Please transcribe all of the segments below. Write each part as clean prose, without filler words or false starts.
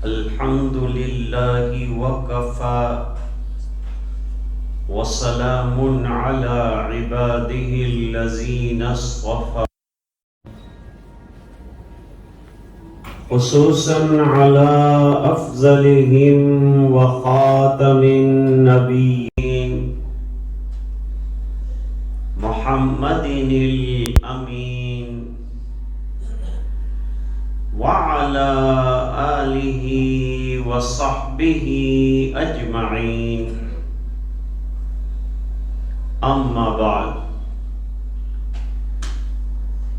الحمد لله وكفى وسلام على عباده الذين اصطفى خصوصا على أفضلهم وخاتم النبيين محمد الأمين وعلى آله وصحبه أجمعين أما بعد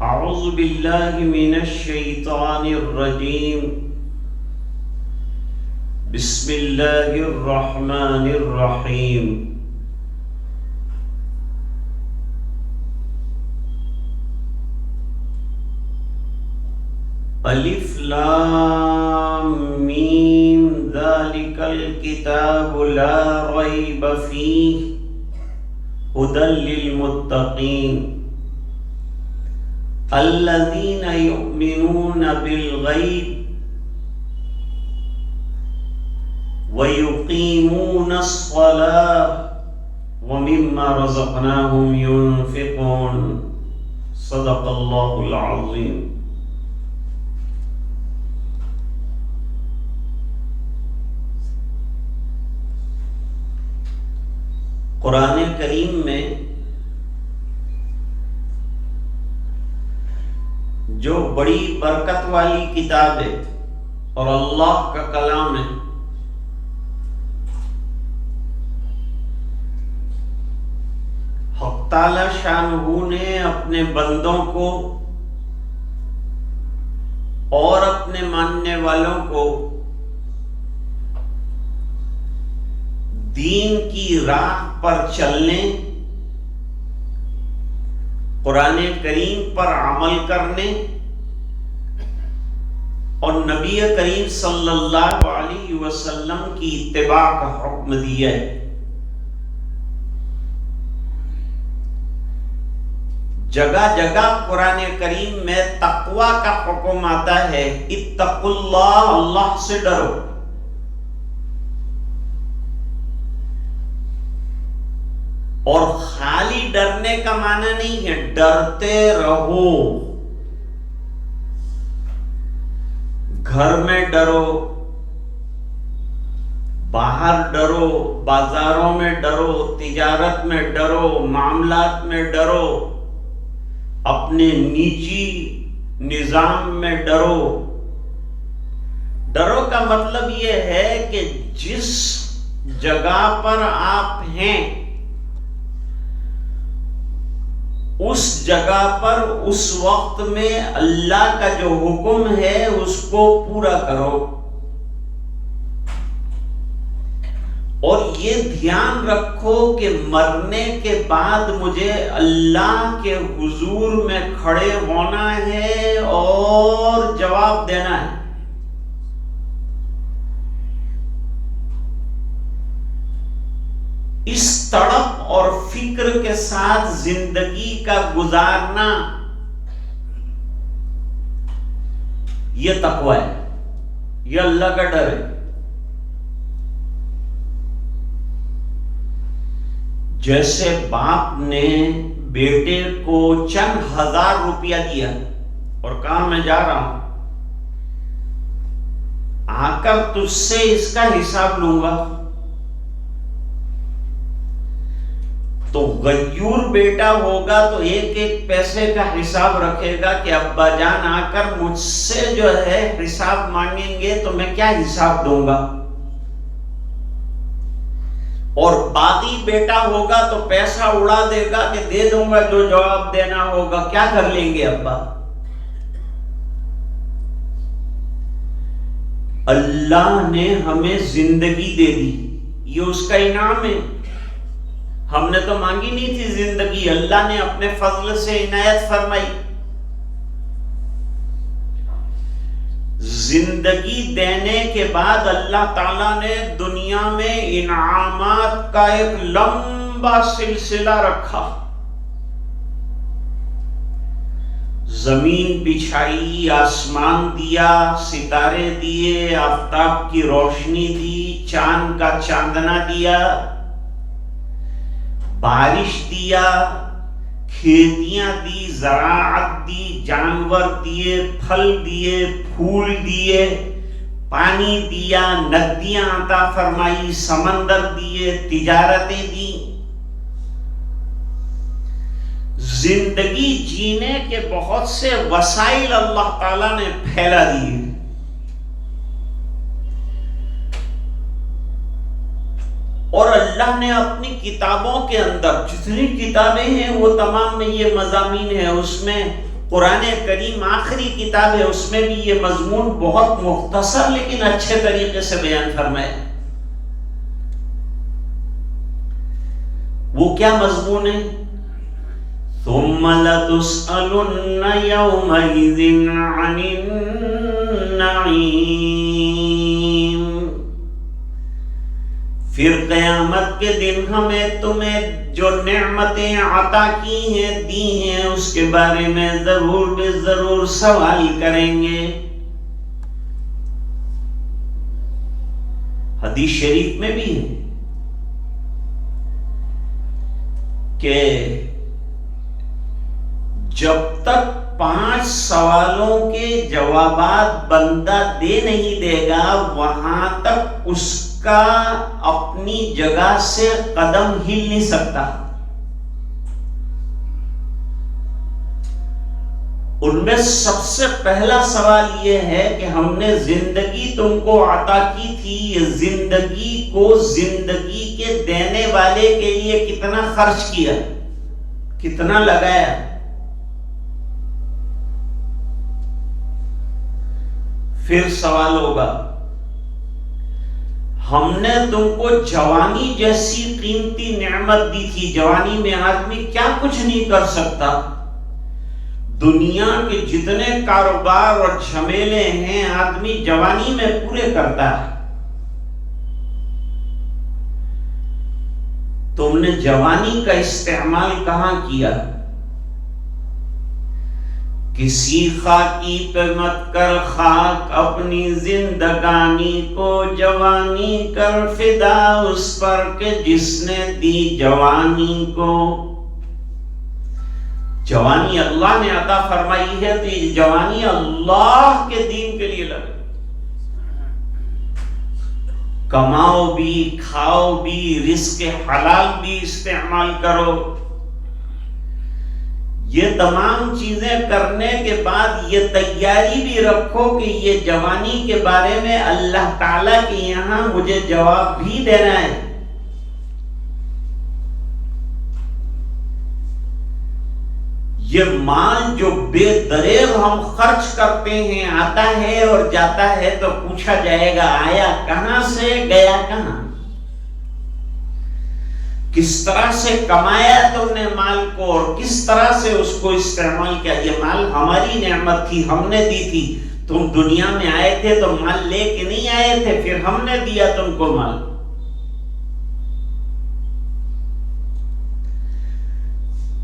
أعوذ بالله من الشيطان الرجيم بسم الله الرحمن الرحيم الف لام میم ذلك الكتاب لا ريب فيه هدى للمتقين الذين يؤمنون بالغيب ويقيمون الصلاة ومما رزقناهم ينفقون صدق الله العظيم. قرآن کریم میں جو بڑی برکت والی کتاب ہے اور اللہ کا کلام ہے، حق تعالی شانہ نے اپنے بندوں کو اور اپنے ماننے والوں کو دین کی راہ پر چلنے، قرآن کریم پر عمل کرنے اور نبی کریم صلی اللہ علیہ وسلم کی اتباع کا حکم دیا ہے۔ جگہ جگہ قرآن کریم میں تقوی کا حکم آتا ہے، اتقوا اللہ، اللہ سے ڈرو۔ اور خالی ڈرنے کا معنی نہیں ہے، ڈرتے رہو۔ گھر میں ڈرو، باہر ڈرو، بازاروں میں ڈرو، تجارت میں ڈرو، معاملات میں ڈرو، اپنے نجی نظام میں ڈرو۔ ڈرو کا مطلب یہ ہے کہ جس جگہ پر آپ ہیں اس جگہ پر اس وقت میں اللہ کا جو حکم ہے اس کو پورا کرو، اور یہ دھیان رکھو کہ مرنے کے بعد مجھے اللہ کے حضور میں کھڑے ہونا ہے اور جواب دینا ہے۔ اس تڑپ اور فکر کے ساتھ زندگی کا گزارنا، یہ تقوی ہے، یہ اللہ کا ڈر ہے۔ جیسے باپ نے بیٹے کو چند ہزار روپیہ دیا اور کہا میں جا رہا ہوں، آ کر تجھ سے اس کا حساب لوں گا، تو غیور بیٹا ہوگا تو ایک ایک پیسے کا حساب رکھے گا کہ ابا جان آ کر مجھ سے جو ہے حساب مانگیں گے تو میں کیا حساب دوں گا۔ اور باغی بیٹا ہوگا تو پیسہ اڑا دے گا کہ دے دوں گا جو جواب دینا ہوگا، کیا کر لیں گے ابا۔ اللہ نے ہمیں زندگی دے دی، یہ اس کا انعام ہے۔ ہم نے تو مانگی نہیں تھی زندگی، اللہ نے اپنے فضل سے عنایت فرمائی۔ زندگی دینے کے بعد اللہ تعالیٰ نے دنیا میں انعامات کا ایک لمبا سلسلہ رکھا۔ زمین بچھائی، آسمان دیا، ستارے دیے، آفتاب کی روشنی دی، چاند کا چاندنا دیا، بارش دیا، کھیتیاں دی، زراعت دی، جانور دیے، پھل دیے، پھول دیے، پانی دیا، ندیاں عطا فرمائی، سمندر دیے، تجارتیں دی، زندگی جینے کے بہت سے وسائل اللہ تعالیٰ نے پھیلا دیے. اور اللہ نے اپنی کتابوں کے اندر جتنی کتابیں ہیں وہ تمام میں یہ مضامین ہیں. اس میں قرآن کریم آخری کتاب ہے، اس میں بھی یہ مضمون بہت مختصر لیکن اچھے طریقے سے بیان فرمائے. وہ کیا مضمون ہے؟ ثم لتسألن يومئذ عن النعيم. پھر قیامت کے دن ہمیں تمہیں جو نعمتیں عطا کی ہیں، دی ہیں، اس کے بارے میں ضرور بے ضرور سوال کریں گے. حدیث شریف میں بھی ہے کہ جب تک 5 سوالوں کے جوابات بندہ دے نہیں دے گا، وہاں تک اس کا اپنی جگہ سے قدم ہل نہیں سکتا. ان میں سب سے پہلا سوال یہ ہے کہ ہم نے زندگی تم کو عطا کی تھی، یہ زندگی کو زندگی کے دینے والے کے لیے کتنا خرچ کیا، کتنا لگایا. پھر سوال ہوگا ہم نے تم کو جوانی جیسی قیمتی نعمت دی تھی. جوانی میں آدمی کیا کچھ نہیں کر سکتا. دنیا کے جتنے کاروبار اور جھمیلے ہیں آدمی جوانی میں پورے کرتا ہے. تم نے جوانی کا استعمال کہاں کیا؟ کسی خاکی پہ مت کر خاک اپنی زندگانی کو، جوانی کر فدا اس پر کہ جس نے دی جوانی کو. جوانی اللہ نے عطا فرمائی ہے تو یہ جوانی اللہ کے دین کے لیے لگے. کماؤ بھی، کھاؤ بھی، رزق حلال بھی استعمال کرو. یہ تمام چیزیں کرنے کے بعد یہ تیاری بھی رکھو کہ یہ جوانی کے بارے میں اللہ تعالیٰ کے یہاں مجھے جواب بھی دینا ہے. یہ مال جو بے دریغ ہم خرچ کرتے ہیں، آتا ہے اور جاتا ہے تو پوچھا جائے گا آیا کہاں سے، گیا کہاں، کس طرح سے کمایا تم نے مال کو اور کس طرح سے اس کو استعمال کیا. یہ مال ہماری نعمت تھی، ہم نے دی تھی. تم دنیا میں آئے تھے تو مال لے کے نہیں آئے تھے، پھر ہم نے دیا تم کو مال.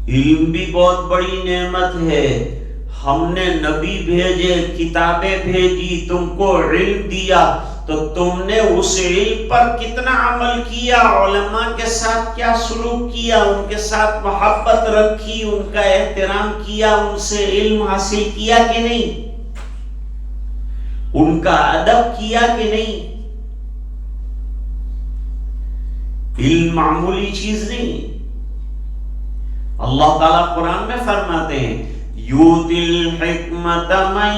علم بھی بہت بڑی نعمت ہے. ہم نے نبی بھیجے، کتابیں بھیجی، تم کو علم دیا تو تم نے اس علم پر کتنا عمل کیا، علماء کے ساتھ کیا سلوک کیا، ان کے ساتھ محبت رکھی، ان کا احترام کیا، ان سے علم حاصل کیا کہ نہیں، ان کا ادب کیا کہ نہیں. علم معمولی چیز نہیں. اللہ تعالیٰ قرآن میں فرماتے ہیں یؤتی الحکمت من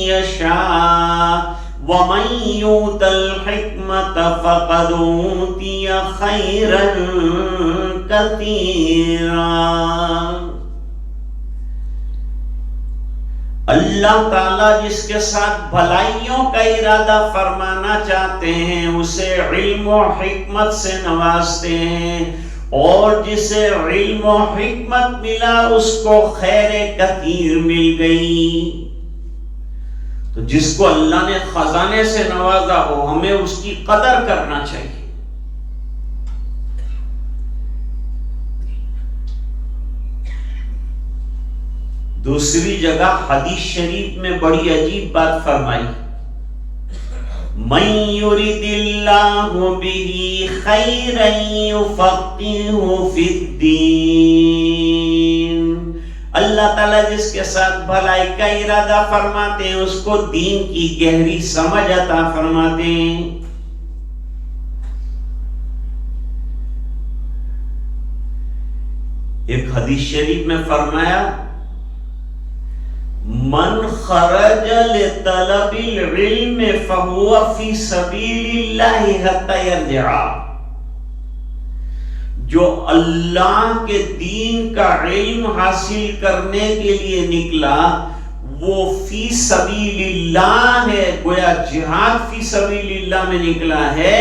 یشاء وَمَن يُؤْتَ الْحِكْمَةَ فَقَدْ أُوتِیَ خَيْرًا كَثِیرًا. اللہ تعالیٰ جس کے ساتھ بھلائیوں کا ارادہ فرمانا چاہتے ہیں اسے علم و حکمت سے نوازتے ہیں، اور جسے علم و حکمت ملا اس کو خیر کثیر مل گئی. تو جس کو اللہ نے خزانے سے نوازا ہو ہمیں اس کی قدر کرنا چاہیے. دوسری جگہ حدیث شریف میں بڑی عجیب بات فرمائی، من یرید اللہ بہ خیرا یفقہہ فی الدین، اللہ تعالیٰ جس کے ساتھ بھلائی کا ارادہ فرماتے ہیں اس کو دین کی گہری سمجھ عطا فرماتے ہیں۔ ایک حدیث شریف میں فرمایا، من خرج لطلب العلم فهو فی سبیل اللہ حتی یرجع، جو اللہ کے دین کا علم حاصل کرنے کے لیے نکلا وہ فی سبیل اللہ ہے، گویا جہاد فی سبیل اللہ میں نکلا ہے،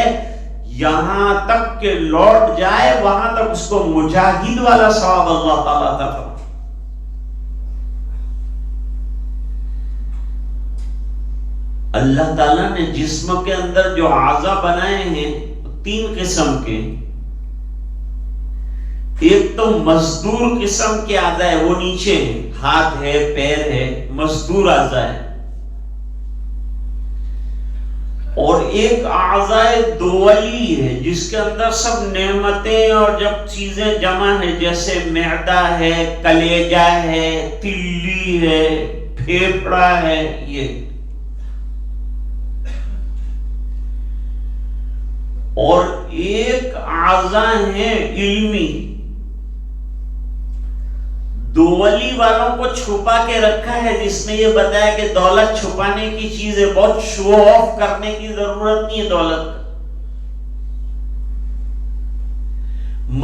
یہاں تک کہ لوٹ جائے وہاں تک اس کو مجاہد والا ثواب اللہ تعالیٰ عطا فرمائے۔ اللہ تعالیٰ نے جسم کے اندر جو اعضاء بنائے ہیں 3 قسم کے، ایک تو مزدور قسم کے اعضاء ہے، وہ نیچے ہیں، ہاتھ ہے، پیر ہے، مزدور اعضاء ہے، اور ایک اعضاء دولی ہے جس کے اندر سب نعمتیں اور جب چیزیں جمع ہیں، جیسے معدہ ہے، کلیجہ ہے، تلی ہے، پھیپھڑا ہے، یہ اور ایک اعضاء ہیں علمی، دولی والوں کو چھپا کے رکھا ہے، جس نے یہ بتایا کہ دولت چھپانے کی چیز ہے، بہت شو آف کرنے کی ضرورت نہیں ہے دولت کا۔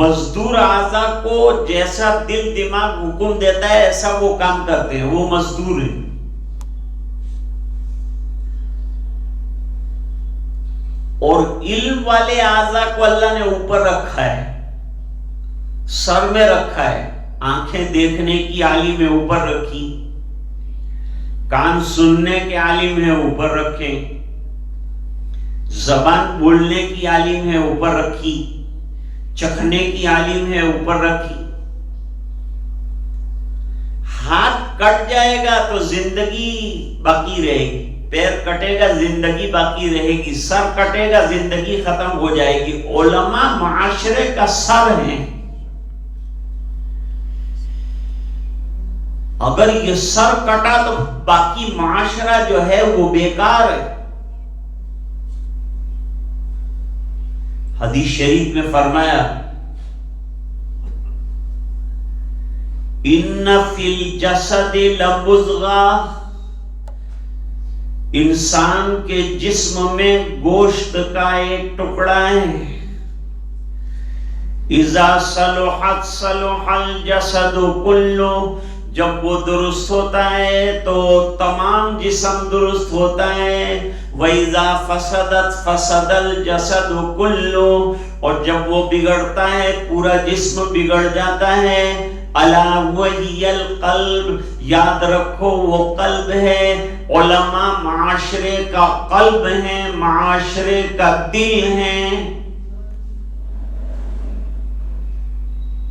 مزدور اعضاء کو جیسا دل دماغ حکم دیتا ہے ایسا وہ کام کرتے ہیں، وہ مزدور ہیں۔ اور علم والے اعضاء کو اللہ نے اوپر رکھا ہے، سر میں رکھا ہے، آنکھیں دیکھنے کی عالم ہے اوپر رکھی، کان سننے کے عالم ہے اوپر رکھے، زبان بولنے کی عالم ہے اوپر رکھی، چکھنے کی عالم ہے اوپر رکھی۔ ہاتھ کٹ جائے گا تو زندگی باقی رہے گی، پیر کٹے گا زندگی باقی رہے گی، سر کٹے گا زندگی ختم ہو جائے گی۔ علماء معاشرے کا سر ہیں، اگر یہ سر کٹا تو باقی معاشرہ جو ہے وہ بیکار ہے۔ حدیث شریف میں فرمایا، ان فی الجسد لمضغۃ، انسان کے جسم میں گوشت کا ایک ٹکڑا ہے، اذا صلحت صلح الجسد کلہ، جب وہ درست ہوتا ہے تو تمام جسم درست ہوتا ہے، وَإِذَا فَسَدَتْ فَسَدَ الْجَسَدُ كُلُّهُ، اور جب وہ بگڑتا ہے پورا جسم بگڑ جاتا ہے۔ أَلَا وَهِيَ الْقَلْبُ، یاد رکھو وہ قلب ہے۔ علماء معاشرے کا قلب ہیں، معاشرے کا دل ہیں،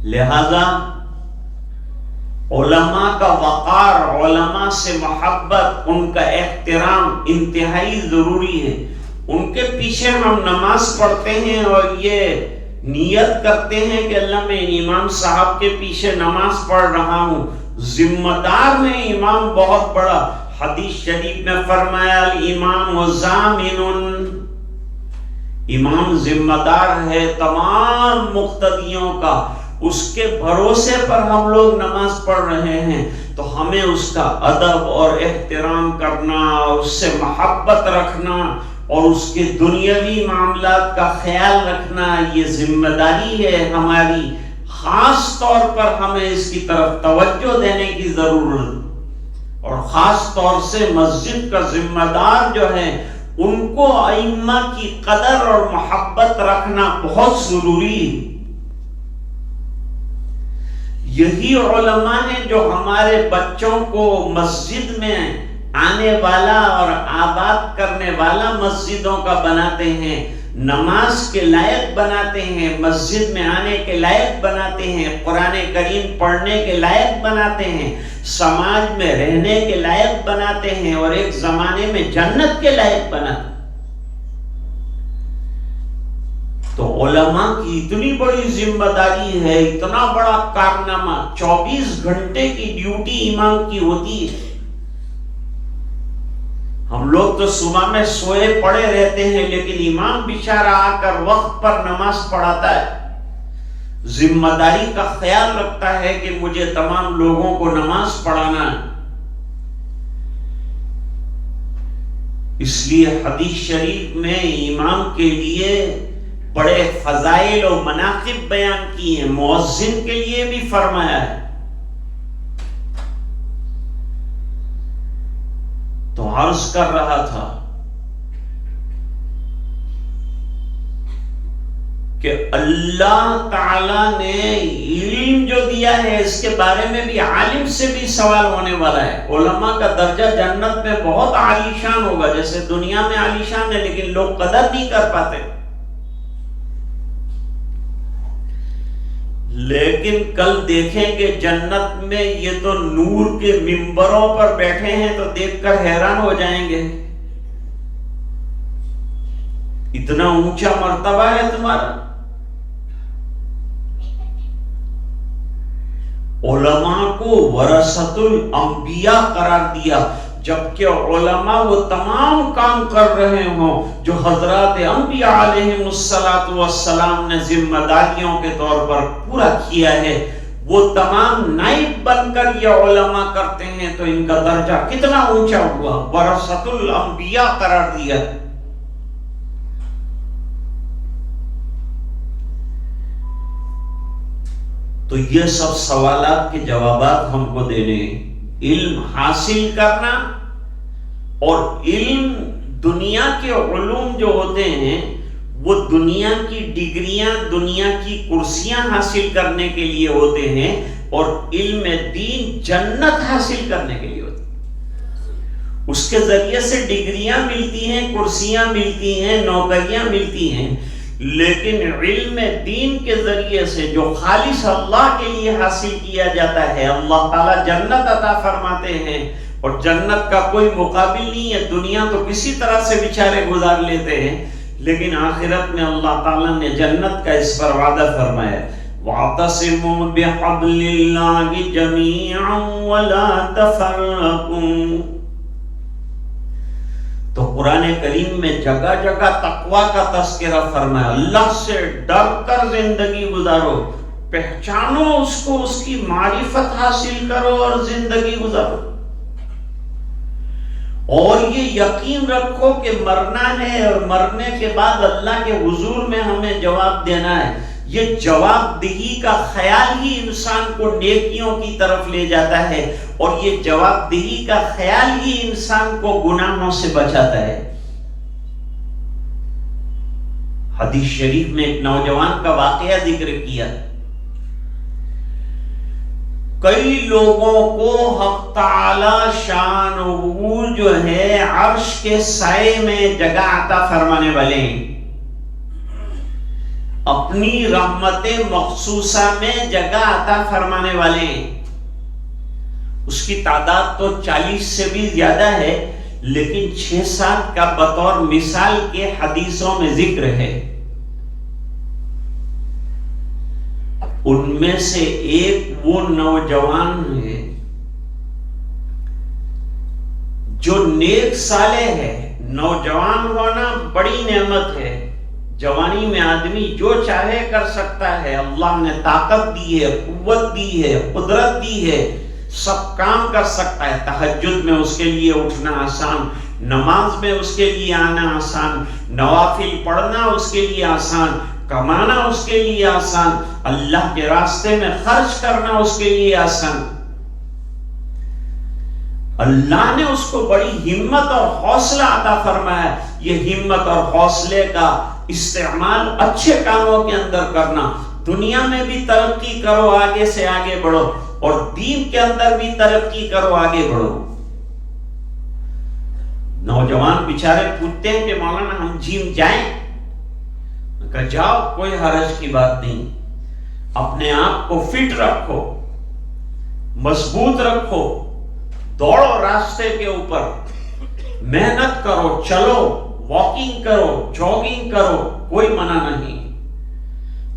لہذا علماء کا وقار، علماء سے محبت، ان کا احترام انتہائی ضروری ہے۔ ان کے پیچھے ہم نماز پڑھتے ہیں اور یہ نیت کرتے ہیں کہ اللہ میں امام صاحب کے پیچھے نماز پڑھ رہا ہوں، ذمہ دار میں امام بہت بڑا۔ حدیث شریف میں فرمایا الامام ضامن، امام ذمہ دار ہے تمام مقتدیوں کا، اس کے بھروسے پر ہم لوگ نماز پڑھ رہے ہیں، تو ہمیں اس کا ادب اور احترام کرنا، اس سے محبت رکھنا اور اس کے دنیاوی معاملات کا خیال رکھنا، یہ ذمہ داری ہے ہماری۔ خاص طور پر ہمیں اس کی طرف توجہ دینے کی ضرورت، اور خاص طور سے مسجد کا ذمہ دار جو ہے ان کو ائمہ کی قدر اور محبت رکھنا بہت ضروری ہے۔ یہی علماء ہیں جو ہمارے بچوں کو مسجد میں آنے والا اور آباد کرنے والا مسجدوں کا بناتے ہیں۔ نماز کے لائق بناتے ہیں، مسجد میں آنے کے لائق بناتے ہیں، قرآن کریم پڑھنے کے لائق بناتے ہیں، سماج میں رہنے کے لائق بناتے ہیں، اور ایک زمانے میں جنت کے لائق بناتے ہیں۔ تو علماء کی اتنی بڑی ذمہ داری ہے، اتنا بڑا کارنامہ، 24 گھنٹے کی ڈیوٹی امام کی ہوتی ہے۔ ہم لوگ تو صبح میں سوئے پڑے رہتے ہیں، لیکن امام بیچارہ آ کر وقت پر نماز پڑھاتا ہے، ذمہ داری کا خیال رکھتا ہے کہ مجھے تمام لوگوں کو نماز پڑھانا ہے۔ اس لیے حدیث شریف میں امام کے لیے بڑے فضائل و مناقب بیان کی ہیں، مؤذن کے لیے بھی فرمایا ہے۔ تو عرض کر رہا تھا کہ اللہ تعالی نے علم جو دیا ہے، اس کے بارے میں بھی عالم سے بھی سوال ہونے والا ہے۔ علماء کا درجہ جنت میں بہت عالیشان ہوگا، جیسے دنیا میں عالیشان ہے، لیکن لوگ قدر نہیں کر پاتے۔ لیکن کل دیکھیں کہ جنت میں یہ تو نور کے ممبروں پر بیٹھے ہیں، تو دیکھ کر حیران ہو جائیں گے، اتنا اونچا مرتبہ ہے تمہارا۔ علماء کو ورثۃ الانبیاء قرار دیا، جبکہ علماء وہ تمام کام کر رہے ہوں جو حضرات انبیاء علیہم السلام نے ذمہ داریوں کے طور پر پورا کیا ہے، وہ تمام نائب بن کر یہ علماء کرتے ہیں، تو ان کا درجہ کتنا اونچا ہوا، ورثۃ الانبیاء قرار دیا۔ تو یہ سب سوالات کے جوابات ہم کو دینے، علم حاصل کرنا، اور علم دنیا کے علوم جو ہوتے ہیں وہ دنیا کی ڈگریاں، دنیا کی کرسیاں حاصل کرنے کے لیے ہوتے ہیں، اور علم دین جنت حاصل کرنے کے لیے ہوتے ہیں۔ اس کے ذریعے سے ڈگریاں ملتی ہیں، کرسیاں ملتی ہیں، نوکریاں ملتی ہیں، لیکن علم دین کے ذریعے سے جو خالص اللہ کے لیے حاصل کیا جاتا ہے، اللہ تعالیٰ جنت عطا فرماتے ہیں، اور جنت کا کوئی مقابل نہیں ہے۔ دنیا تو کسی طرح سے بیچارے گزار لیتے ہیں، لیکن آخرت میں اللہ تعالیٰ نے جنت کا اس پر وعدہ فرمایا، وَاعْتَصِمُوا بِحَبْلِ اللَّهِ جَمِيعًا وَلَا تَفَرَّقُوا۔ تو قرآن کریم میں جگہ جگہ تقوی کا تذکرہ فرمایا، اللہ سے ڈر کر زندگی گزارو، پہچانو اس کو، اس کی معرفت حاصل کرو اور زندگی گزارو، اور یہ یقین رکھو کہ مرنا ہے، اور مرنے کے بعد اللہ کے حضور میں ہمیں جواب دینا ہے۔ یہ جواب دہی کا خیال ہی انسان کو نیکیوں کی طرف لے جاتا ہے، اور یہ جواب دہی کا خیال ہی انسان کو گناہوں سے بچاتا ہے۔ حدیث شریف میں ایک نوجوان کا واقعہ ذکر کیا، کئی لوگوں کو حق تعالی شان جو ہے عرش کے سائے میں جگہ عطا فرمانے والے ہیں، اپنی رحمت مخصوصہ میں جگہ عطا فرمانے والے ہیں۔ اس کی تعداد تو 40 سے بھی زیادہ ہے، لیکن 6-7 کا بطور مثال کے حدیثوں میں ذکر ہے۔ ان میں سے ایک وہ نوجوان ہے جو نیک صالح ہے۔ نوجوان ہونا بڑی نعمت ہے، جوانی میں آدمی جو چاہے کر سکتا ہے، اللہ نے طاقت دی ہے، قوت دی ہے، قدرت دی ہے، سب کام کر سکتا ہے۔ تہجد میں اس کے لیے اٹھنا آسان، نماز میں اس کے لیے آنا آسان، نوافل پڑھنا اس کے لیے آسان، کمانا اس کے لیے آسان، اللہ کے راستے میں خرچ کرنا اس کے لیے آسان۔ اللہ نے اس کو بڑی ہمت اور حوصلہ عطا فرمایا۔ یہ ہمت اور حوصلے کا استعمال اچھے کاموں کے اندر کرنا، دنیا میں بھی ترقی کرو، آگے سے آگے بڑھو، اور دین کے اندر بھی ترقی کرو، آگے بڑھو۔ نوجوان بیچارے پوچھتے ہیں کہ مولانا ہم جم جائیں؟ کہ جاؤ کوئی حرج کی بات نہیں، اپنے آپ کو فٹ رکھو، مضبوط رکھو، دوڑو راستے کے اوپر، محنت کرو، چلو، واکنگ کرو، جاگنگ کرو، کوئی منع نہیں،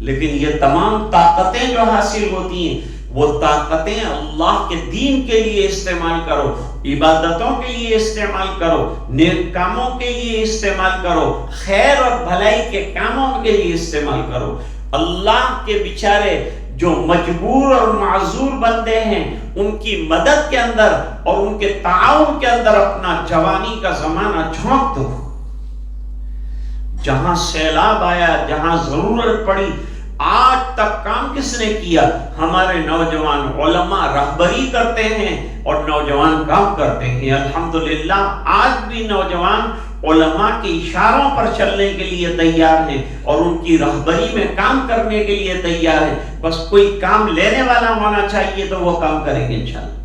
لیکن یہ تمام طاقتیں جو حاصل ہوتی ہیں وہ طاقتیں اللہ کے دین کے لیے استعمال کرو، عبادتوں کے لیے استعمال کرو، نیک کاموں کے لیے استعمال کرو، خیر اور بھلائی کے کاموں کے لیے استعمال کرو۔ اللہ کے بیچارے جو مجبور اور معذور بندے ہیں ان کی مدد کے اندر اور ان کے تعاون کے اندر اپنا جوانی کا زمانہ جھونک دو۔ جہاں سیلاب آیا، جہاں ضرورت پڑی، آج تک کام کس نے کیا؟ ہمارے نوجوان علماء رہبری کرتے ہیں اور نوجوان کام کرتے ہیں۔ الحمدللہ آج بھی نوجوان علماء کے اشاروں پر چلنے کے لیے تیار ہیں اور ان کی رہبری میں کام کرنے کے لیے تیار ہیں، بس کوئی کام لینے والا ہونا چاہیے تو وہ کام کریں گے انشاءاللہ۔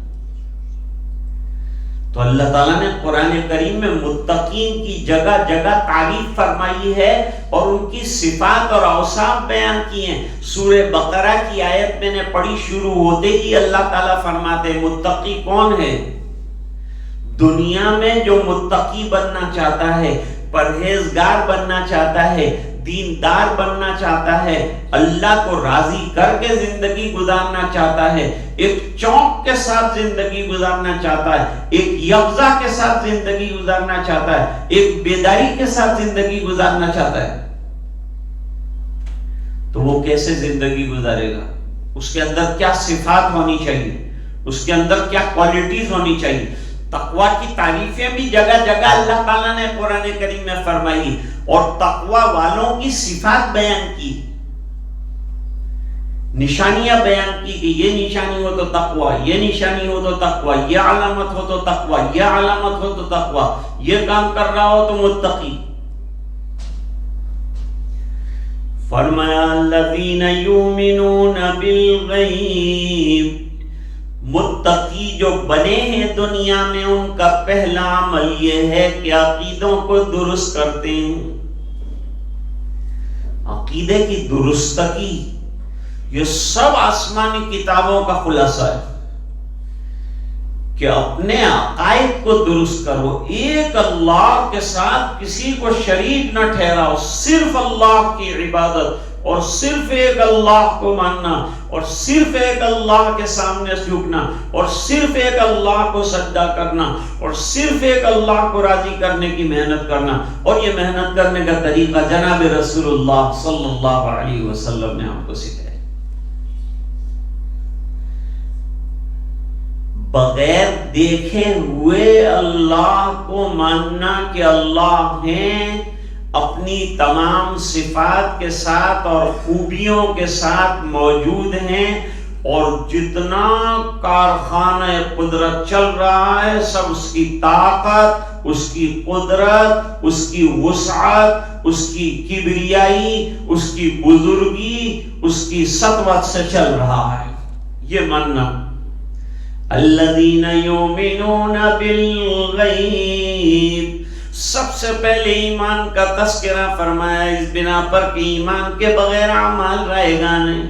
تو اللہ تعالیٰ نے قرآن کریم میں متقین کی جگہ جگہ تعریف فرمائی ہے اور ان کی صفات اور اوصاف بیان کی ہیں۔ سورہ بقرہ کی آیت میں نے پڑھی، شروع ہوتے ہی اللہ تعالیٰ فرماتے ہیں متقی کون ہے؟ دنیا میں جو متقی بننا چاہتا ہے، پرہیزگار بننا چاہتا ہے، دیندار بننا چاہتا ہے، اللہ کو راضی کر کے زندگی گزارنا چاہتا ہے، ایک چونک کے ساتھ زندگی گزارنا چاہتا ہے، ایک یقظہ کے ساتھ زندگی گزارنا چاہتا ہے، ایک بیداری کے ساتھ زندگی گزارنا چاہتا ہے، تو وہ کیسے زندگی گزارے گا؟ اس کے اندر کیا صفات ہونی چاہیے، اس کے اندر کیا کوالٹیز ہونی چاہیے؟ تقوی کی تعریفیں بھی جگہ جگہ اللہ تعالیٰ نے قرآن کریم میں فرمائی اور تقوی والوں کی صفات بیان کی، نشانیاں بیان کی کہ یہ نشانی ہو تو تقوی، یہ نشانی ہو تو تقوی، یہ علامت ہو تو تقوی، یہ علامت ہو تو تقوی، یہ کام کر رہا ہو تو متقی۔ فرمایا الذین یؤمنون بالغیب، متقی جو بنے ہیں دنیا میں ان کا پہلا عمل یہ ہے کہ عقیدوں کو درست کرتے ہیں۔ عقیدے کی درستگی یہ سب آسمانی کتابوں کا خلاصہ ہے کہ اپنے عقائد کو درست کرو، ایک اللہ کے ساتھ کسی کو شریک نہ ٹھہراؤ، صرف اللہ کی عبادت اور صرف ایک اللہ کو ماننا اور صرف ایک اللہ کے سامنے جھکنا اور صرف ایک اللہ کو سجدہ کرنا اور صرف ایک اللہ کو راضی کرنے کی محنت کرنا۔ اور یہ محنت کرنے کا طریقہ جناب رسول اللہ صلی اللہ علیہ وسلم نے ہم کو سکھایا۔ بغیر دیکھے ہوئے اللہ کو ماننا کہ اللہ ہیں، اپنی تمام صفات کے ساتھ اور خوبیوں کے ساتھ موجود ہیں، اور جتنا کارخانہ قدرت چل رہا ہے سب اس کی طاقت، اس کی قدرت، اس کی وسعت، اس کی کبریائی، اس کی بزرگی، اس کی سطوت سے چل رہا ہے۔ یہ ماننا الذین یؤمنون بالغیب، سب سے پہلے ایمان کا تذکرہ فرمایا اس بنا پر کہ ایمان کے بغیر اعمال رہے گا نہیں۔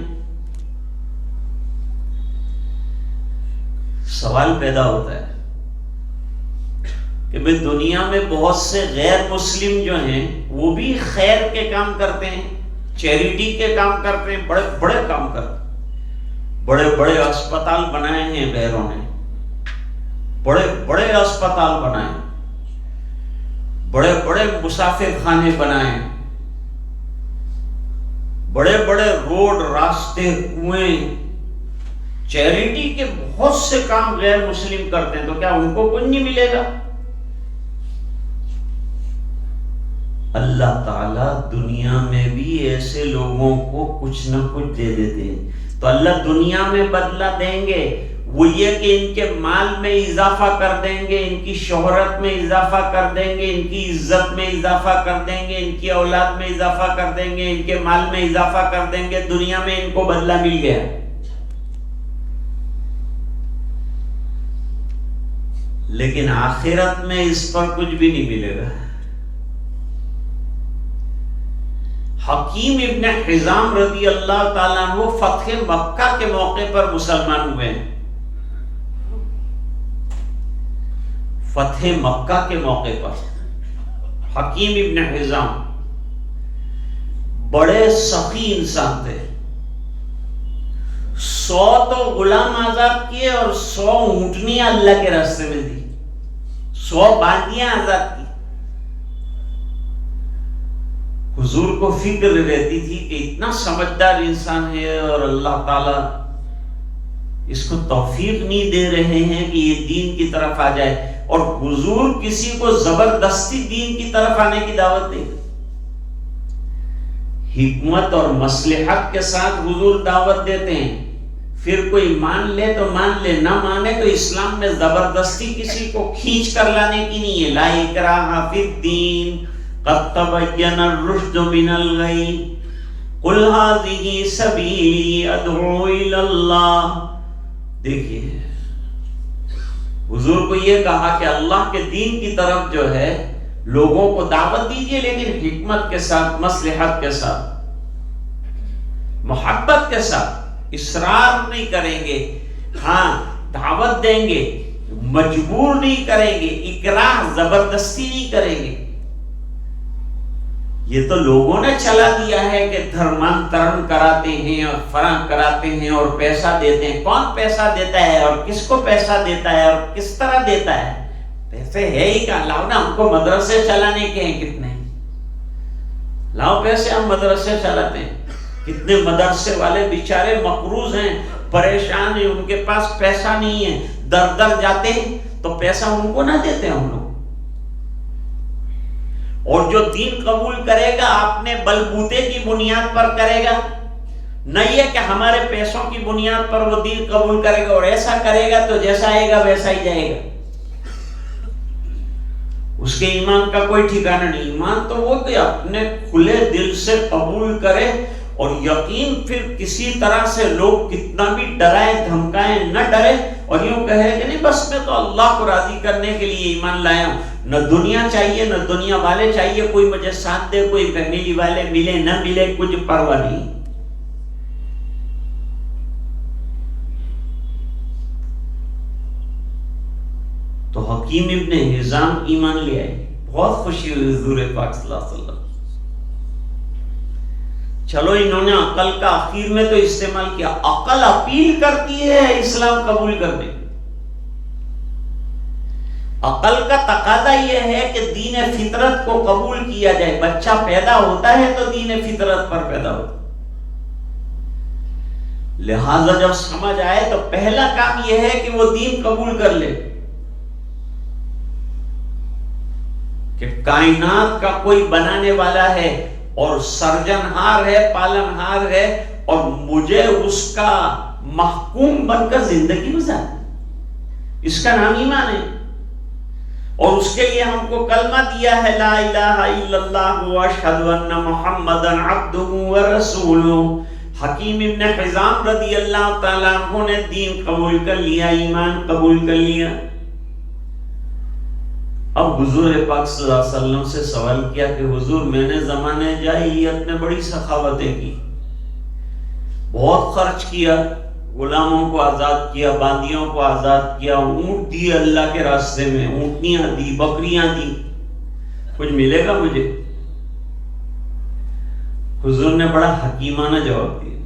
سوال پیدا ہوتا ہے کہ بھئی دنیا میں بہت سے غیر مسلم جو ہیں وہ بھی خیر کے کام کرتے ہیں، چیریٹی کے کام کرتے ہیں، بڑے بڑے کام کرتے ہیں، بڑے بڑے اسپتال بنائے ہیں بہروں نے، بڑے بڑے اسپتال بنائے، بڑے بڑے مسافر خانے بنائے، بڑے بڑے روڈ، راستے، کنویں، چیریٹی کے بہت سے کام غیر مسلم کرتے ہیں، تو کیا ان کو کچھ نہیں ملے گا؟ اللہ تعالیٰ دنیا میں بھی ایسے لوگوں کو کچھ نہ کچھ دے دیتے ہیں، تو اللہ دنیا میں بدلہ دیں گے، وہ یہ کہ ان کے مال میں اضافہ کر دیں گے، ان کی شہرت میں اضافہ کر دیں گے، ان کی عزت میں اضافہ کر دیں گے، ان کی اولاد میں اضافہ کر دیں گے، ان کے مال میں اضافہ کر دیں گے، دنیا میں ان کو بدلہ مل گیا۔ لیکن آخرت میں اس پر کچھ بھی نہیں ملے گا۔ حکیم ابن حزام رضی اللہ تعالیٰ عنہ فتح مکہ کے موقع پر مسلمان ہوئے ہیں. فتح مکہ کے موقع پر حکیم ابن حزام بڑے سخی انسان تھے. 100 تو غلام آزاد کیے اور 100 اونٹنیاں اللہ کے راستے میں دی, 100 باندیاں آزاد کی. حضور کو فکر رہتی تھی کہ اتنا سمجھدار انسان ہے اور اللہ تعالیٰ اس کو توفیق نہیں دے رہے ہیں کہ یہ دین کی طرف آ جائے, اور حضور کسی کو زبردستی دین کی طرف آنے کی دعوت دے. حکمت اور مصلحت کے ساتھ حضور دعوت دیتے ہیں. پھر کوئی مان لے تو مان لے, نہ مانے تو اسلام میں زبردستی کسی کو کھینچ کر لانے کی نہیں ہے. لا اکراہ فی الدین قد تبین الرشد من الغی قل ھذہ سبیلی ادعو الی اللہ. دیکھیے حضور کو یہ کہا کہ اللہ کے دین کی طرف جو ہے لوگوں کو دعوت دیجئے, لیکن حکمت کے ساتھ, مصلحت کے ساتھ, محبت کے ساتھ. اصرار نہیں کریں گے, ہاں دعوت دیں گے, مجبور نہیں کریں گے, اکراہ زبردستی نہیں کریں گے. یہ تو لوگوں نے چلا دیا ہے کہ دھرمانترن کراتے ہیں اور فراں کراتے ہیں اور پیسہ دیتے ہیں. کون پیسہ دیتا ہے اور کس کو پیسہ دیتا ہے اور کس طرح دیتا ہے؟ پیسے ہے ہی کہاں؟ لاؤ نا, ہم کو مدرسے چلانے کے ہیں کتنے, لاؤ پیسے, ہم مدرسے چلاتے ہیں. کتنے مدرسے والے بیچارے مقروض ہیں, پریشان ہیں, ان کے پاس پیسہ نہیں ہے, در در جاتے ہیں تو پیسہ ان کو نہ دیتے ہم لوگ. اور جو دین قبول کرے گا اپنے بلبوتے کی بنیاد پر کرے گا, نہیں ہے کہ ہمارے پیسوں کی بنیاد پر وہ دین قبول کرے گا, اور ایسا کرے گا تو جیسا آئے گا ویسا ہی جائے گا. اس کے ایمان کا کوئی ٹھکانہ نہیں. ایمان تو وہ کہ اپنے کھلے دل سے قبول کرے, اور یقین پھر کسی طرح سے لوگ کتنا بھی ڈرائیں دھمکائیں نہ ڈرے, اور یوں کہے کہ نہیں بس میں تو اللہ کو راضی کرنے کے لیے ایمان لایا ہوں, نہ دنیا چاہیے نہ دنیا والے چاہیے, کوئی مجھے ساتھ دے, کوئی فیملی والے ملے نہ ملے, کچھ پرواہ نہیں. تو حکیم ابن حزام ایمان لے آئے, بہت خوشی ہوئی حضور پاک صلی اللہ علیہ وسلم. چلو انہوں نے عقل کا آخر میں تو استعمال کیا. عقل اپیل کرتی ہے اسلام قبول کرنے. عقل کا تقاضا یہ ہے کہ دین فطرت کو قبول کیا جائے. بچہ پیدا ہوتا ہے تو دین فطرت پر پیدا ہوتا ہے, لہذا جب سمجھ آئے تو پہلا کام یہ ہے کہ وہ دین قبول کر لے کہ کائنات کا کوئی بنانے والا ہے اور سرجنہار ہے, پالنہار ہے, اور مجھے اس کا محکوم بن کر زندگی گزارنا. اس کا نام ایمان ہے, اور اس کے لیے ہم کو کلمہ دیا ہے لا الہ الا اللہ واشہد ان محمدا عبدہ ورسولہ. حکیم ابن حزام رضی اللہ تعالیٰ عنہ نے دین قبول کر لیا, ایمان قبول کر لیا. اب حضور پاک صلی اللہ علیہ وسلم سے سوال کیا کہ حضور میں نے زمانے جاہلیت میں بڑی سخاوتیں کی, بہت خرچ کیا, غلاموں کو آزاد کیا, باندیوں کو آزاد کیا, اونٹ دی اللہ کے راستے میں, اونٹنیاں دی, بکریاں دی, کچھ ملے گا مجھے؟ حضور نے بڑا حکیمانہ جواب دیا.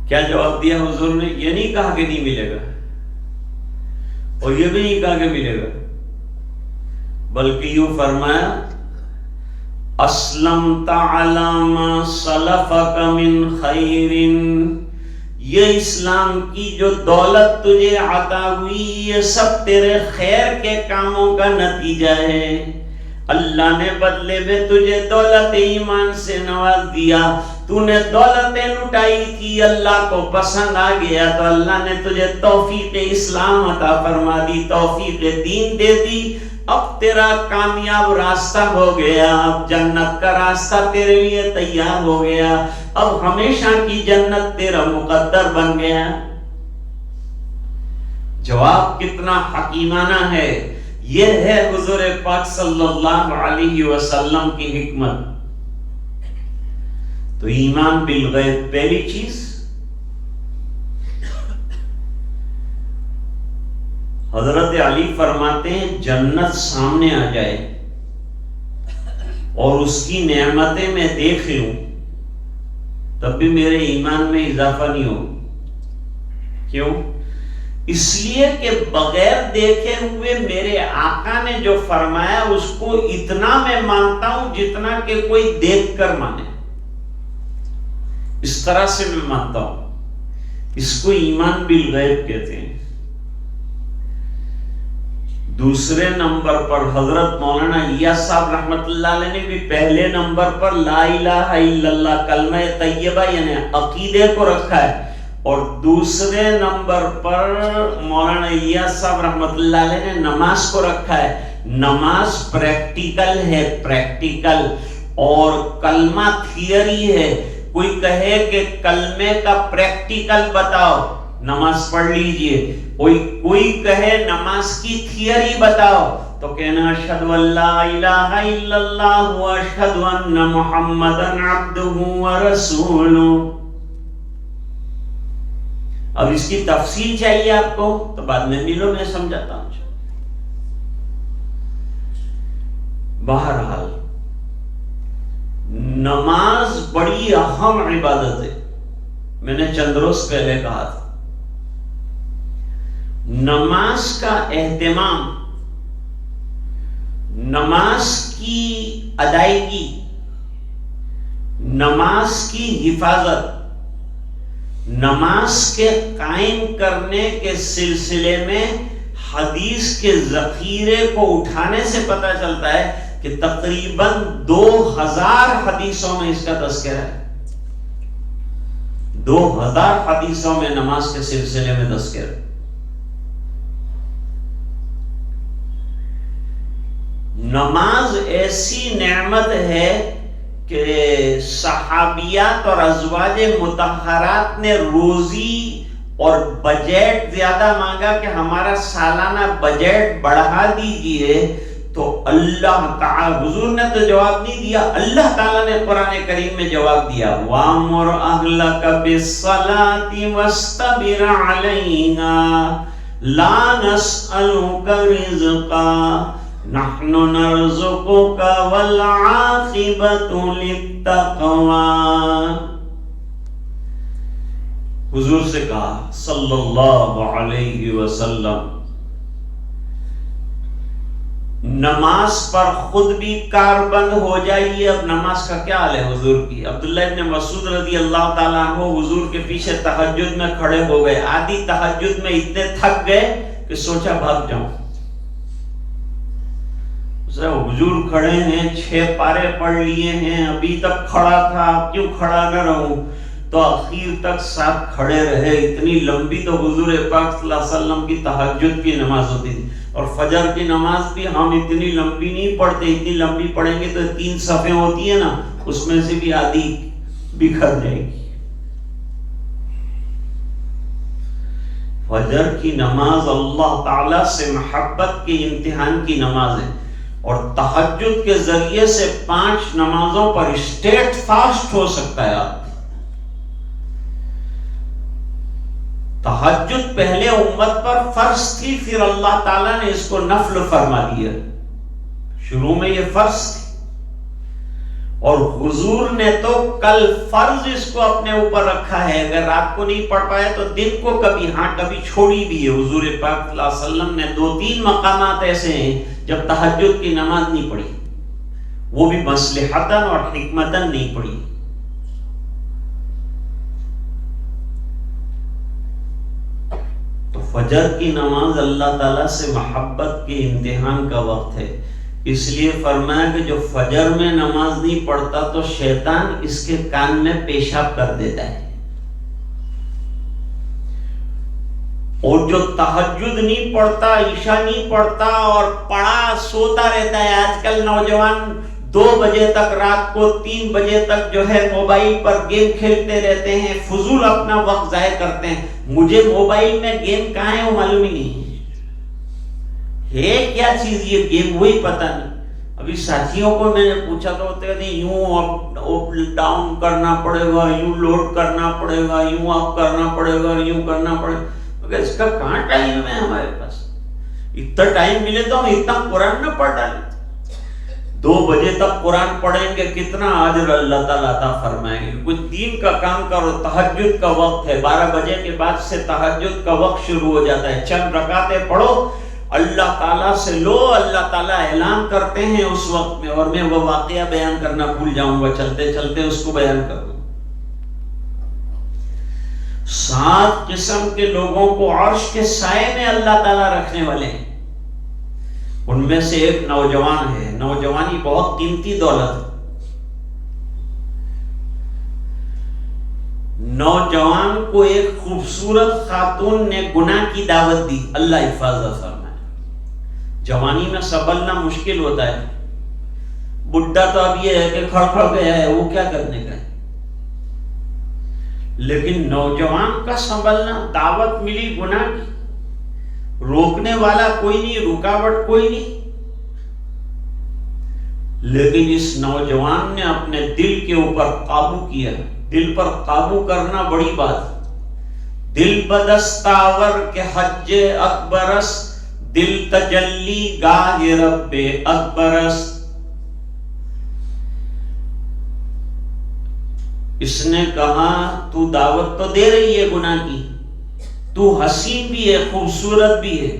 کیا جواب دیا حضور نے؟ یہ نہیں کہا کہ نہیں ملے گا, اور یہ بھی نہیں کہا کہ ملے گا, بلکہ یوں فرمایا اسلمت علی ما سلفک من خیر, یہ اسلام کی جو دولت تجھے عطا ہوئی یہ سب تیرے خیر کے کاموں کا نتیجہ ہے. اللہ نے بدلے میں تجھے دولت ایمان سے نواز دیا, تو نے دولتیں لٹائی تھی, اللہ کو پسند آ گیا تو اللہ نے تجھے توفیق اسلام عطا فرما دی, توفیق دین دے دی. اب تیرا کامیاب راستہ ہو گیا, اب جنت کا راستہ تیرے لیے تیار ہو گیا, اب ہمیشہ کی جنت تیرا مقدر بن گیا. جواب کتنا حکیمانہ ہے. یہ ہے حضور پاک صلی اللہ علیہ وسلم کی حکمت. تو ایمان بالغیب پہلی چیز. حضرت علی فرماتے ہیں جنت سامنے آ جائے اور اس کی نعمتیں میں دیکھ لوں تب بھی میرے ایمان میں اضافہ نہیں ہو. کیوں؟ اس لیے کہ بغیر دیکھے ہوئے میرے آقا نے جو فرمایا اس کو اتنا میں مانتا ہوں جتنا کہ کوئی دیکھ کر مانے. اس طرح سے میں مانتا ہوں. اس کو ایمان بالغیب کہتے ہیں. دوسرے نمبر پر حضرت مولانا الیاس صاحب رحمت اللہ علیہ نے بھی پہلے نمبر پر لا الہ الا اللہ کلمہ طیبہ یعنی عقیدے کو رکھا ہے، اور دوسرے نمبر پر مولانا الیاس صاحب رحمت اللہ علیہ نے نماز کو رکھا ہے. نماز پریکٹیکل ہے، پریکٹیکل، اور کلمہ تھیوری ہے. کوئی کہے کہ کلمے کا پریکٹیکل بتاؤ، نماز پڑھ لیجئے. کوئی کہے نماز کی تھیوری بتاؤ تو کہنا اشہد ان لا الہ الا اللہ واشہد ان محمدا عبدہ ورسولہ. اب اس کی تفصیل چاہیے آپ کو تو بعد میں ملو، میں سمجھاتا ہوں. بہرحال نماز بڑی اہم عبادت ہے. میں نے چند روز پہلے کہا تھا نماز کا اہتمام، نماز کی ادائیگی، نماز کی حفاظت، نماز کے قائم کرنے کے سلسلے میں حدیث کے ذخیرے کو اٹھانے سے پتہ چلتا ہے کہ تقریباً 2000 حدیثوں میں اس کا تذکرہ ہے. 2000 حدیثوں میں نماز کے سلسلے میں تذکرہ. نماز ایسی نعمت ہے کہ صحابیات اور ازواج مطہرات نے روزی اور بجٹ زیادہ مانگا کہ ہمارا سالانہ بجٹ بڑھا دیجئے، تو اللہ تعالی، حضور نے تو جواب نہیں دیا، اللہ تعالیٰ نے قرآن کریم میں جواب دیا وَأَمُرْ أَهْلَكَ بِالصَّلَاةِ وَاسْتَبِرْ عَلَيْهَا لَا نَسْأَلُكَ رِزْقًا نحن نرزقك والعاقبة للتقوى. حضور سے کہا صلی اللہ علیہ وسلم نماز پر خود بھی کار بند ہو جائیے. اب نماز کا کیا حال ہے حضور کی؟ عبداللہ ابن مسعود رضی اللہ تعالیٰ عنہ حضور کے پیچھے تہجد میں کھڑے ہو گئے. آدھی تہجد میں اتنے تھک گئے کہ سوچا بھاگ جاؤں. حضور کھڑے ہیں، 6 پارے پڑھ لیے ہیں، ابھی تک کھڑا تھا، کیوں کھڑا نہ رہوں؟ تو اخیر تک ساتھ کھڑے رہے. اتنی لمبی تو حضور پاک صلی اللہ علیہ وسلم کی تہجد کی نماز ہوتی تھی، اور فجر کی نماز بھی ہم اتنی لمبی نہیں پڑھتے. اتنی لمبی پڑھیں گے تو 3 صفیں ہوتی ہیں نا، اس میں سے بھی آدھی بکھر جائے گی. فجر کی نماز اللہ تعالی سے محبت کے امتحان کی نماز ہے، اور تہجد کے ذریعے سے 5 نمازوں پر اسٹیٹ فاسٹ ہو سکتا ہے. آپ تہجد پہلے امت پر فرض تھی، پھر اللہ تعالیٰ نے اس کو نفل فرما دیا. شروع میں یہ فرض تھی، اور حضور نے تو کل فرض اس کو اپنے اوپر رکھا ہے. اگر رات کو نہیں پڑھ پائے تو دن کو کبھی چھوڑی بھی ہے. حضور پاک صلی اللہ علیہ وسلم نے 2-3 مقامات ایسے ہیں جب تہجد کی نماز نہیں پڑھی، وہ بھی مصلحتاً اور حکمتاً نہیں پڑھی. تو فجر کی نماز اللہ تعالیٰ سے محبت کے امتحان کا وقت ہے. اس لیے فرمایا کہ جو فجر میں نماز نہیں پڑھتا تو شیطان اس کے کان میں پیشاب کر دیتا ہے، اور جو تہجد نہیں پڑھتا، عشاء نہیں پڑھتا اور پڑھا سوتا رہتا ہے. آج کل نوجوان 2 بجے تک، رات کو 3 بجے تک جو ہے موبائل پر گیم کھیلتے رہتے ہیں، فضول اپنا وقت ضائع کرتے ہیں. مجھے موبائل میں گیم کہاں ہے وہ معلوم ہی نہیں ہے کیا چیز یہ گیم، وہی پتہ نہیں. ابھی ساتھیوں کو میں نے پوچھا تو ہوتے کہتے ہیں یوں اپ ڈاؤن کرنا پڑے گا، یوں لوڈ کرنا پڑے گا، یوں اپ کرنا پڑے گا، یوں کرنا پڑے گا. مگر اس کا کہاں ٹائم ہے ہمارے پاس؟ اتنا ٹائم ملے تو ہم اتنا قرآن نہ پڑھ ڈالیں. 2 بجے تک قرآن پڑھیں گے کتنا اجر اللہ تعالیٰ عطا فرمائیں گے. کچھ دین کا کام کرو. تہجد کا وقت ہے، 12 بجے کے بعد سے تہجد کا وقت شروع ہو جاتا ہے. چند رکعتیں پڑھو، اللہ تعالیٰ سے لو. اللہ تعالیٰ اعلان کرتے ہیں اس وقت میں، اور میں وہ واقعہ بیان کرنا بھول جاؤں گا، چلتے چلتے اس کو بیان کروں. 7 قسم کے لوگوں کو عرش کے سائے میں اللہ تعالیٰ رکھنے والے ہیں. ان میں سے ایک نوجوان ہے. نوجوانی بہت قیمتی دولت ہے. نوجوان کو ایک خوبصورت خاتون نے گناہ کی دعوت دی، اللہ حفاظت فرمائے. جوانی میں سنبھلنا مشکل ہوتا ہے. بڈھا تو اب یہ ہے کہ کھڑ کھڑ گیا ہے، وہ کیا کرنے کا ہے. لیکن نوجوان کا سنبھلنا، دعوت ملی گناہ کی، روکنے والا کوئی نہیں، رکاوٹ کوئی نہیں. لیکن اس نوجوان نے اپنے دل کے اوپر قابو کیا. دل پر قابو کرنا بڑی بات. دل بدستاور کے حج اکبرس، دل تجلی گاہ رب اکبرس. اس نے کہا تو دعوت تو دے رہی ہے گناہ کی، تو حسین بھی ہے، خوبصورت بھی ہے،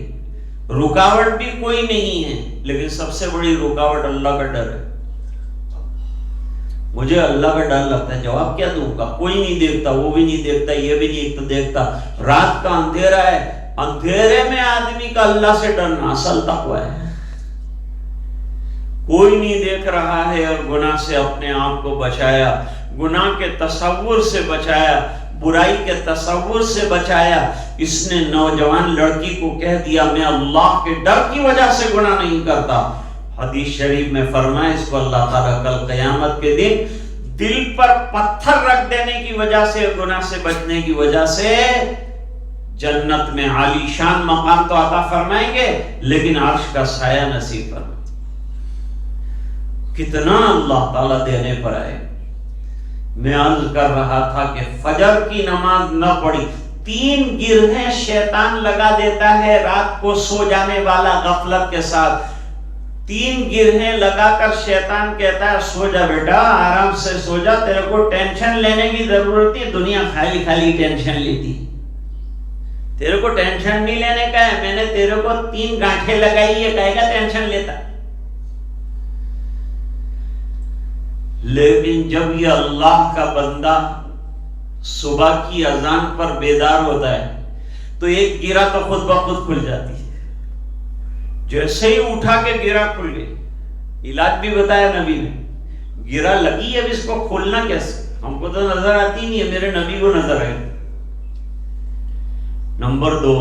رکاوٹ بھی کوئی نہیں ہے، لیکن سب سے بڑی رکاوٹ اللہ کا ڈر ہے. مجھے اللہ کا ڈر لگتا ہے. جواب کیا دوں گا؟ کوئی نہیں دیکھتا، وہ بھی نہیں دیکھتا، یہ بھی نہیں دیکھتا. رات کا اندھیرا ہے، اندھیرے میں آدمی کا اللہ سے ڈرنا اصل تقوی ہے. کوئی نہیں دیکھ رہا ہے اور گناہ سے اپنے آپ کو بچایا، گناہ کے تصور سے بچایا، برائی کے تصور سے بچایا. اس نے نوجوان لڑکی کو کہہ دیا میں اللہ کے ڈر کی وجہ سے گناہ نہیں کرتا. حدیث شریف میں فرمایا اس کو اللہ تعالیٰ کل قیامت کے دن دل پر پتھر رکھ دینے کی وجہ سے، گناہ سے بچنے کی وجہ سے جنت میں عالی شان مقام تو عطا فرمائیں گے، لیکن عرش کا سایہ نصیب فرمائیں. کتنا اللہ تعالیٰ دینے پر آئے. میں عرض کر رہا تھا کہ فجر کی نماز نہ پڑھی، 3 گرہیں شیطان لگا دیتا ہے رات کو سو جانے والا غفلت کے ساتھ. 3 گرہیں لگا کر شیطان کہتا ہے سو جا بیٹا، آرام سے سو جا، تیرے کو ٹینشن لینے کی ضرورت نہیں. دنیا خالی خالی ٹینشن لیتی، تیرے کو ٹینشن نہیں لینے کا ہے. میں نے تیرے کو 3 گانٹھیں لگائی ہے، کہے گا ٹینشن لیتا. لیکن جب یہ اللہ کا بندہ صبح کی اذان پر بیدار ہوتا ہے تو ایک گرہ تو خود بخود کھل جاتی ہے. جیسے ہی اٹھا کے گرہ کھل گئی. علاج بھی بتایا نبی نے. گرہ لگی ہے، اب اس کو کھولنا کیسے؟ ہم کو تو نظر آتی نہیں ہے، میرے نبی کو نظر آئی. نمبر 2،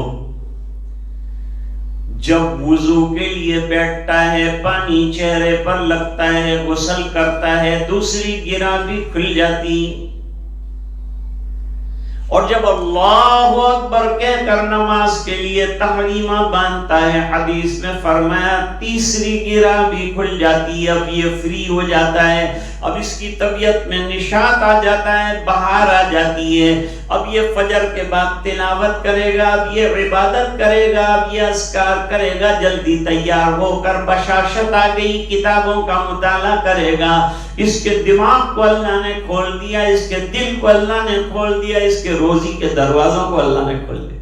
جب وضو کے لیے بیٹھتا ہے، پانی چہرے پر لگتا ہے، غسل کرتا ہے، دوسری گرہ بھی کھل جاتی. اور جب اللہ اکبر کہہ کر نماز کے لیے تحریمہ باندھتا ہے، حدیث میں فرمایا تیسری گرہ بھی کھل جاتی ہے. اب یہ فری ہو جاتا ہے، اب اس کی طبیعت میں نشاط آ جاتا ہے، بہار آ جاتی ہے. اب یہ فجر کے بعد تلاوت کرے گا، اب یہ عبادت کرے گا، اب یہ اذکار کرے گا. جلدی تیار ہو کر بشاشت آ گئی، کتابوں کا مطالعہ کرے گا. اس کے دماغ کو اللہ نے کھول دیا، اس کے دل کو اللہ نے کھول دیا، اس کے روزی کے دروازوں کو اللہ نے کھول دیا.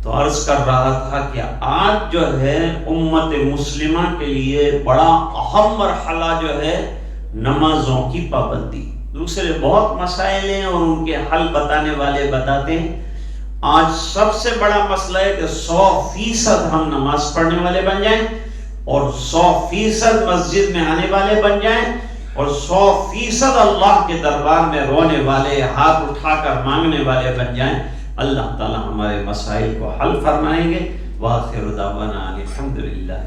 تو عرض کر رہا تھا کہ آج جو ہے امت مسلمہ کے لیے بڑا اہم مرحلہ جو ہے نمازوں کی پابندی. دوسرے بہت مسائل ہیں اور ان کے حل بتانے والے بتاتے ہیں. آج سب سے بڑا مسئلہ ہے کہ 100% ہم نماز پڑھنے والے بن جائیں اور 100% مسجد میں آنے والے بن جائیں اور 100% اللہ کے دربار میں رونے والے، ہاتھ اٹھا کر مانگنے والے بن جائیں. اللہ تعالی ہمارے مسائل کو حل فرمائیں گے. وآخر دعوانا الحمدللہ.